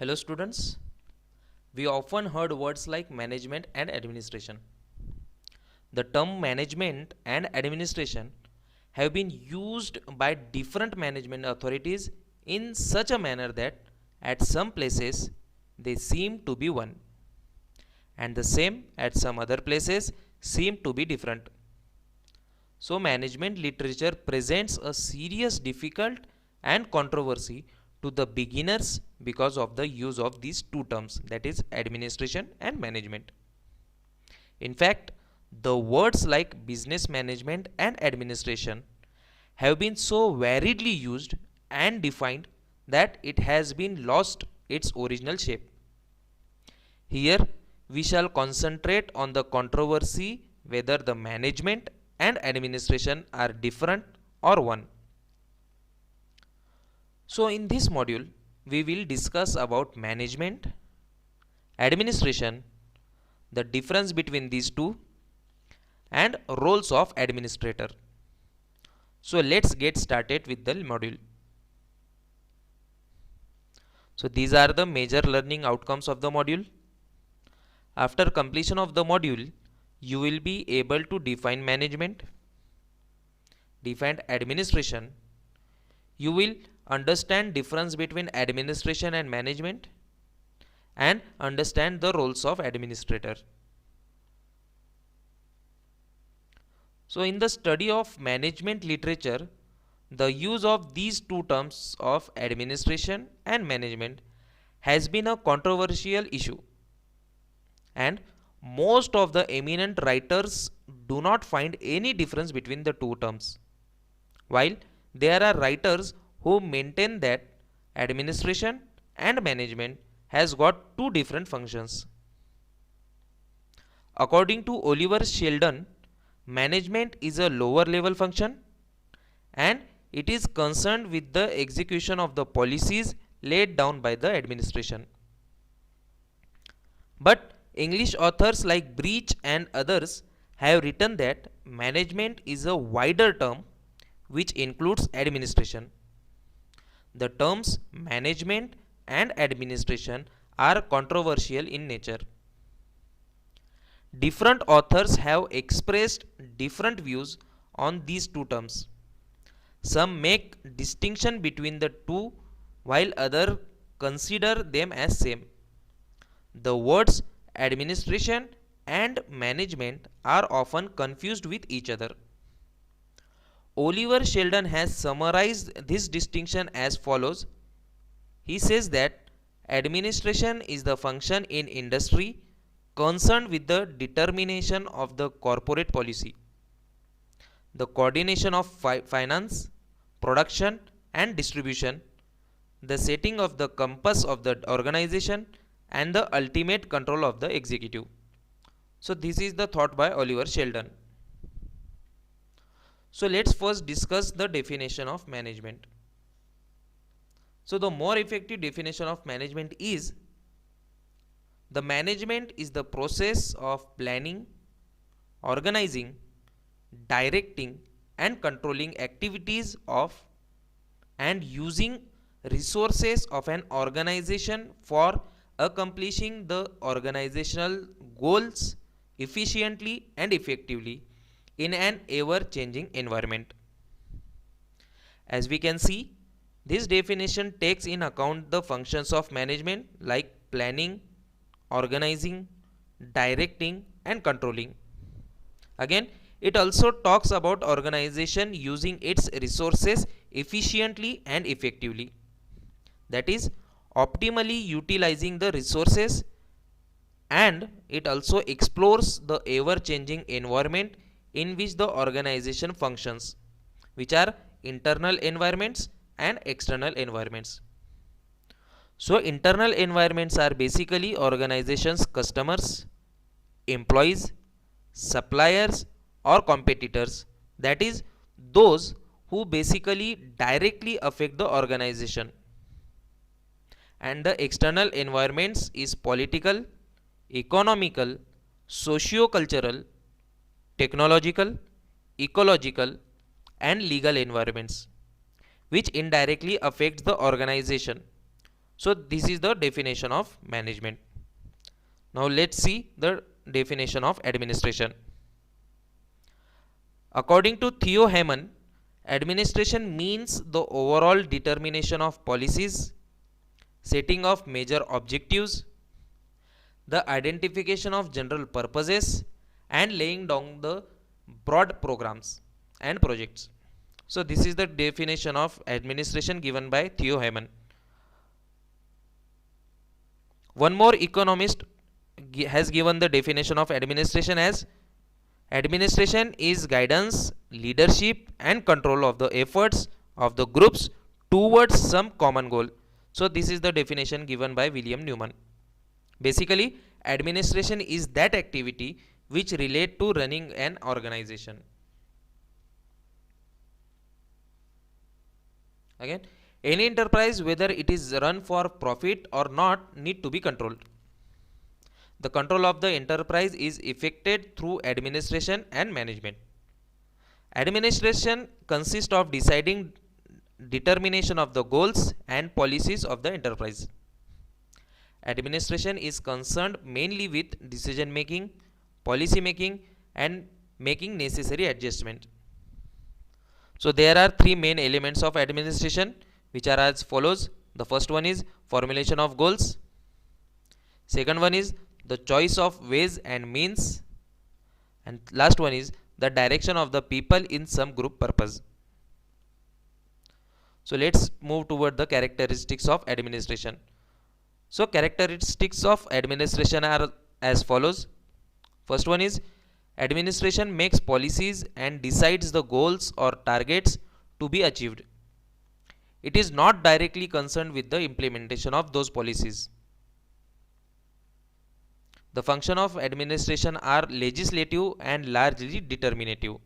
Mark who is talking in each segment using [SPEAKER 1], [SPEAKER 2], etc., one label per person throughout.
[SPEAKER 1] Hello students, we often heard words like management and administration. The term management and administration have been used by different management authorities in such a manner that at some places they seem to be one and the same at some other places seem to be different. So management literature presents a serious difficult and controversy to the beginners because of the use of these two terms, that is administration and management. In fact, the words like business management and administration have been so variedly used and defined that it has been lost its original shape. Here we shall concentrate on the controversy whether the management and administration are different or one. So in this module we will discuss about management, administration, the difference between these two and roles of administrator. So let's get started with the module. So these are the major learning outcomes of the module. After completion of the module, you will be able to define management, define administration. You will understand difference between administration and management and understand the roles of administrator. So in the study of management literature, the use of these two terms of administration and management has been a controversial issue, and most of the eminent writers do not find any difference between the two terms, while there are writers who maintain that administration and management has got two different functions. According to Oliver Sheldon, management is a lower level function and it is concerned with the execution of the policies laid down by the administration. But English authors like Breach and others have written that management is a wider term which includes administration. The terms management and administration are controversial in nature. Different authors have expressed different views on these two terms. Some make distinction between the two while others consider them as same. The words administration and management are often confused with each other. Oliver Sheldon has summarized this distinction as follows. He says that administration is the function in industry concerned with the determination of the corporate policy, the coordination of finance, production and distribution, the setting of the compass of the organization and the ultimate control of the executive. So this is the thought by Oliver Sheldon. So let's first discuss the definition of management. So the more effective definition of management is the management is the process of planning, organizing, directing and controlling activities of and using resources of an organization for accomplishing the organizational goals efficiently and effectively in an ever changing environment. As we can see, this definition takes in account the functions of management like planning, organizing, directing and controlling. Again, it also talks about organization using its resources efficiently and effectively. That is, optimally utilizing the resources, and it also explores the ever changing environment in which the organization functions, which are internal environments and external environments. So internal environments are basically organizations' customers, employees, suppliers or competitors, that is those who basically directly affect the organization. And the external environments is political, economical, socio-cultural, technological, ecological and legal environments which indirectly affects the organization. So this is the definition of management. Now let's see the definition of administration. According to Theo Hammond, administration means the overall determination of policies, setting of major objectives, the identification of general purposes, and laying down the broad programs and projects. So this is the definition of administration given by Theo Hammond. One more economist has given the definition of administration as: administration is guidance, leadership, and control of the efforts of the groups towards some common goal. So this is the definition given by William Newman. Basically, administration is that activity which relate to running an organization. Again, any enterprise, whether it is run for profit or not, need to be controlled. The control of the enterprise is effected through administration and management. Administration consists of deciding determination of the goals and policies of the enterprise. Administration is concerned mainly with decision making, policy making, and making necessary adjustment. So there are three main elements of administration, which are as follows. The first one is formulation of goals. Second one is the choice of ways and means. And last one is the direction of the people in some group purpose. So let's move toward the characteristics of administration. So characteristics of administration are as follows. First one is administration makes policies and decides the goals or targets to be achieved. It is not directly concerned with the implementation of those policies. The function of administration are legislative and largely determinative.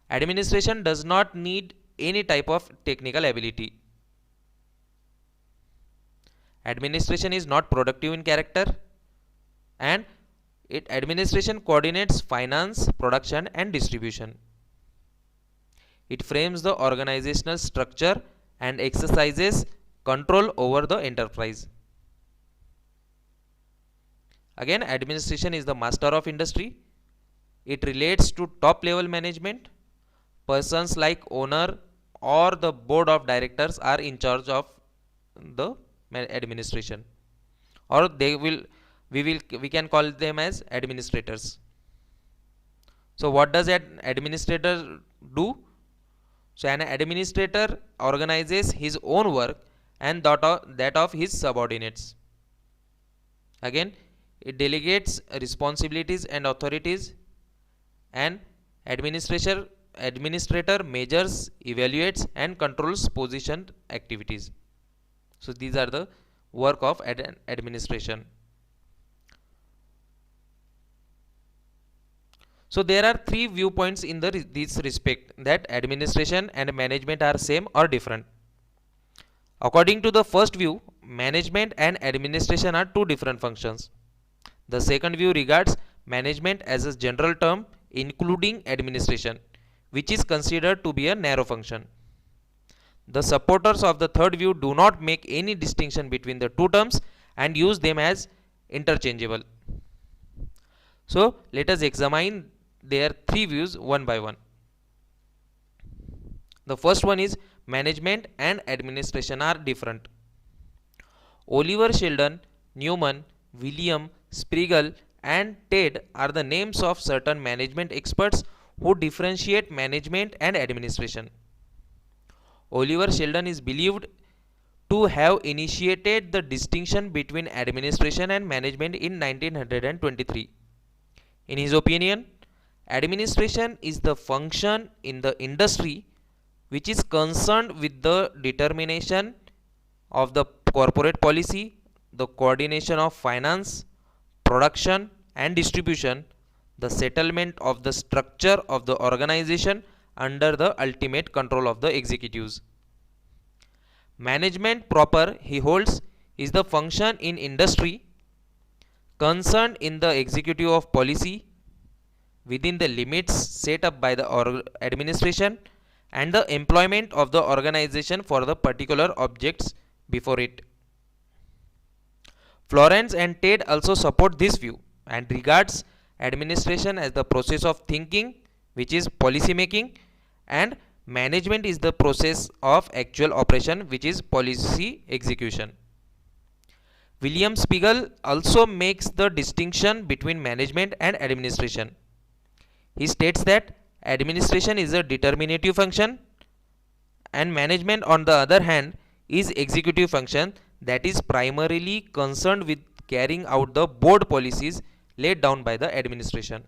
[SPEAKER 1] Administration does not need any type of technical ability. Administration is not productive in character, and administration coordinates finance, production, and distribution. It frames the organizational structure and exercises control over the enterprise. Again, administration is the master of industry. It relates to top level management. Persons like owner or the board of directors are in charge of the administration, or we can call them as administrators. So what does an administrator do? So an administrator organizes his own work and that of his subordinates. Again, it delegates responsibilities and authorities, and administrator measures, evaluates, and controls position activities. So these are the work of administration. So there are three viewpoints in this respect, that administration and management are same or different. According to the first view, management and administration are two different functions. The second view regards management as a general term including administration, which is considered to be a narrow function. The supporters of the third view do not make any distinction between the two terms and use them as interchangeable. So let us examine their three views one by one. The first one is management and administration are different. Oliver Sheldon, Newman, William, Spiegel, and Ted are the names of certain management experts who differentiate management and administration. Oliver Sheldon is believed to have initiated the distinction between administration and management in 1923. In his opinion, administration is the function in the industry which is concerned with the determination of the corporate policy, the coordination of finance, production and distribution, the settlement of the structure of the organization under the ultimate control of the executives. Management proper, he holds, is the function in industry concerned in the executive of policy within the limits set up by the administration and the employment of the organization for the particular objects before it. Florence and Ted also support this view and regards administration as the process of thinking, which is policy making, and management is the process of actual operation, which is policy execution. William Spiegel also makes the distinction between management and administration. He states that administration is a determinative function and management, on the other hand, is executive function that is primarily concerned with carrying out the board policies laid down by the administration.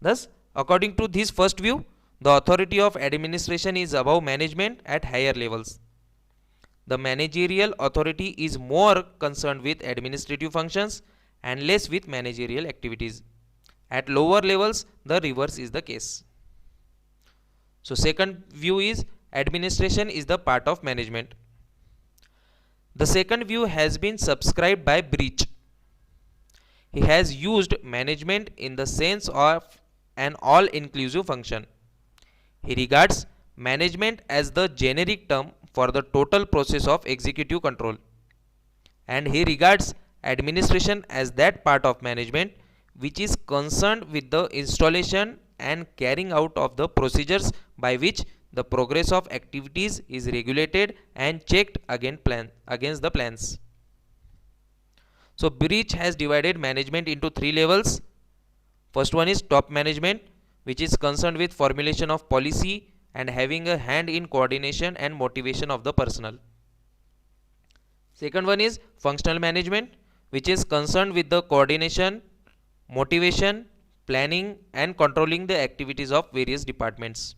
[SPEAKER 1] Thus, according to this first view, the authority of administration is above management at higher levels. The managerial authority is more concerned with administrative functions and less with managerial activities. At lower levels, the reverse is the case. So, second view is administration is the part of management. The second view has been subscribed by Breach. He has used management in the sense of an all-inclusive function. He regards management as the generic term for the total process of executive control, and he regards administration as that part of management which is concerned with the installation and carrying out of the procedures by which the progress of activities is regulated and checked against the plans. So, Breach has divided management into three levels. First one is top management, which is concerned with formulation of policy and having a hand in coordination and motivation of the personnel. Second one is functional management, which is concerned with the coordination, motivation, planning and controlling the activities of various departments.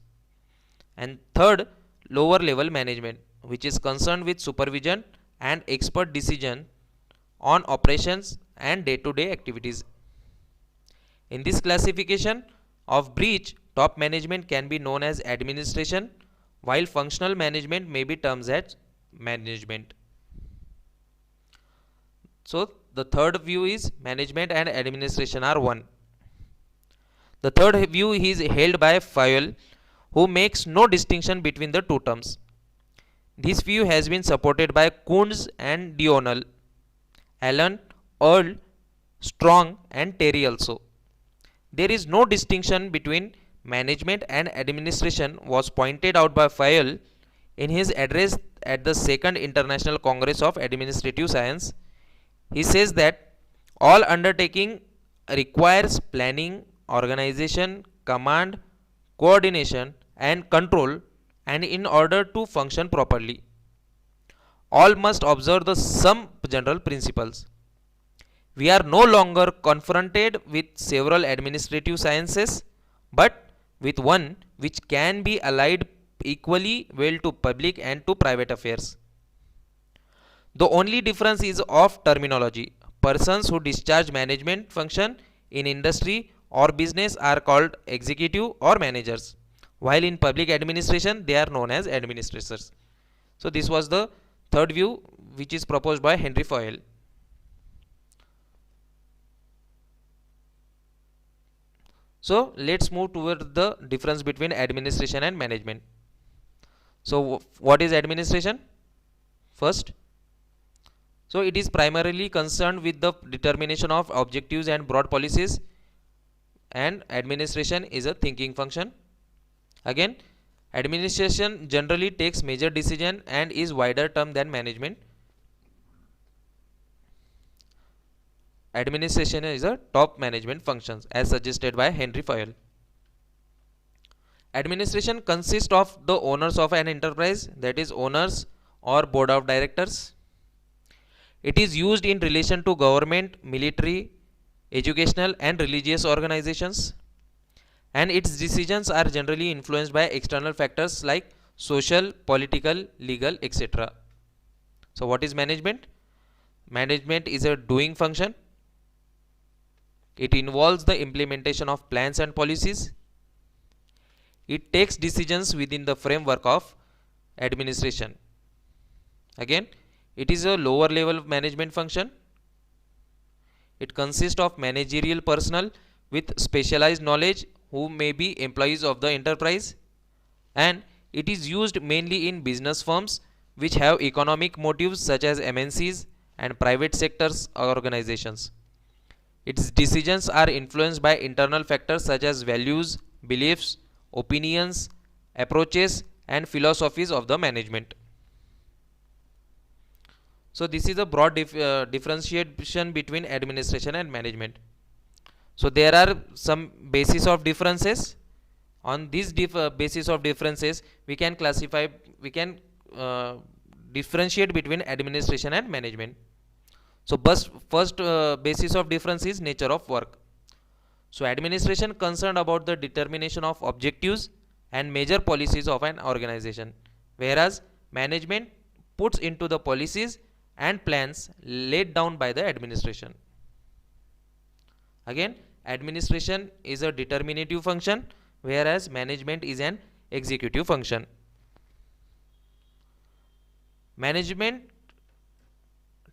[SPEAKER 1] And third, lower level management, which is concerned with supervision and expert decision on operations and day-to-day activities. In this classification of Breach, top management can be known as administration, while functional management may be termed as management. So, the third view is management and administration are one. The third view is held by Fayol, who makes no distinction between the two terms. This view has been supported by Kuntz and Dionel, Allen, Earl, Strong and Terry also. There is no distinction between management and administration was pointed out by Fayol in his address at the Second International Congress of Administrative Science. He says that all undertaking requires planning, organization, command, coordination and control, and in order to function properly, all must observe the some general principles. We are no longer confronted with several administrative sciences, but with one which can be allied equally well to public and to private affairs. The only difference is of terminology. Persons who discharge management function in industry or business are called executive or managers, while in public administration they are known as administrators. So this was the third view which is proposed by Henry Fayol. So let's move toward the difference between administration and management. So what is administration? First, so it is primarily concerned with the determination of objectives and broad policies, and administration is a thinking function. Again, administration generally takes major decision and is wider term than management. Administration is a top management functions as suggested by Henry Fayol. Administration consists of the owners of an enterprise, that is owners or board of directors. It is used in relation to government, military, educational and religious organizations, and its decisions are generally influenced by external factors like social, political, legal, etc. So what is management? Management is a doing function. It involves the implementation of plans and policies. It takes decisions within the framework of administration. Again, it is a lower level management function. It consists of managerial personnel with specialized knowledge who may be employees of the enterprise, and it is used mainly in business firms which have economic motives such as MNCs and private sectors organizations. Its decisions are influenced by internal factors such as values, beliefs, opinions, approaches, and philosophies of the management. So, this is a broad differentiation between administration and management. So, there are some basis of differences. On this basis of differences, we can classify, we can differentiate between administration and management. So, first basis of difference is nature of work. So, administration concerned about the determination of objectives and major policies of an organization, whereas management puts into the policies and plans laid down by the administration. Again, administration is a determinative function, whereas management is an executive function. Management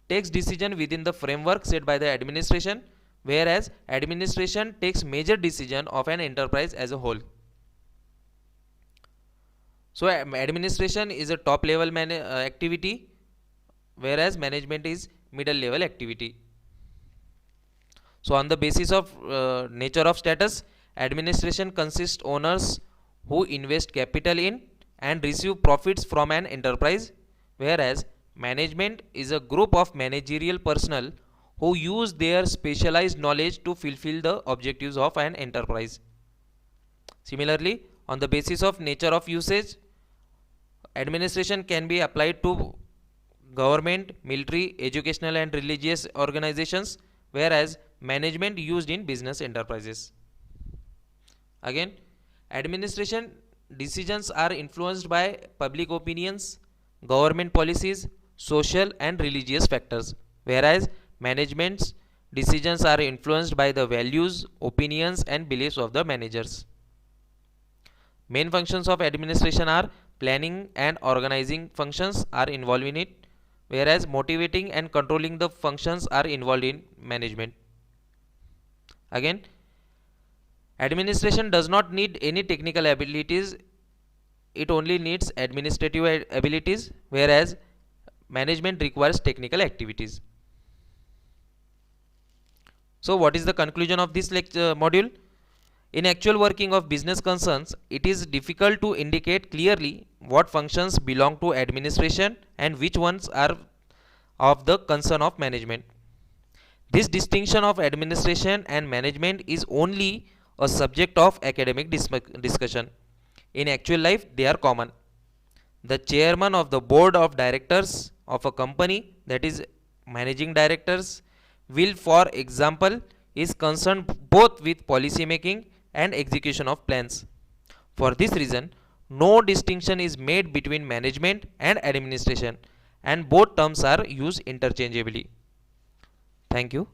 [SPEAKER 1] takes decision within the framework set by the administration, whereas administration takes major decision of an enterprise as a whole. So, administration is a top level activity, whereas management is middle level activity. So, on the basis of nature of status, administration consists owners who invest capital in and receive profits from an enterprise, whereas management is a group of managerial personnel who use their specialized knowledge to fulfill the objectives of an enterprise. Similarly, on the basis of nature of usage, administration can be applied to government, military, educational and religious organizations, whereas management used in business enterprises. Again, administration decisions are influenced by public opinions, government policies, social and religious factors, whereas management's decisions are influenced by the values, opinions and beliefs of the managers. Main functions of administration are planning and organizing functions are involved in it, whereas motivating and controlling the functions are involved in management. Again, administration does not need any technical abilities, it only needs administrative abilities, whereas management requires technical activities. So, what is the conclusion of this lecture module? In actual working of business concerns, it is difficult to indicate clearly what functions belong to administration and which ones are of the concern of management. This distinction of administration and management is only a subject of academic discussion. In actual life, they are common. The chairman of the board of directors of a company, that is managing directors, will, for example, is concerned both with policy making and execution of plans. For this reason, no distinction is made between management and administration, and both terms are used interchangeably. Thank you.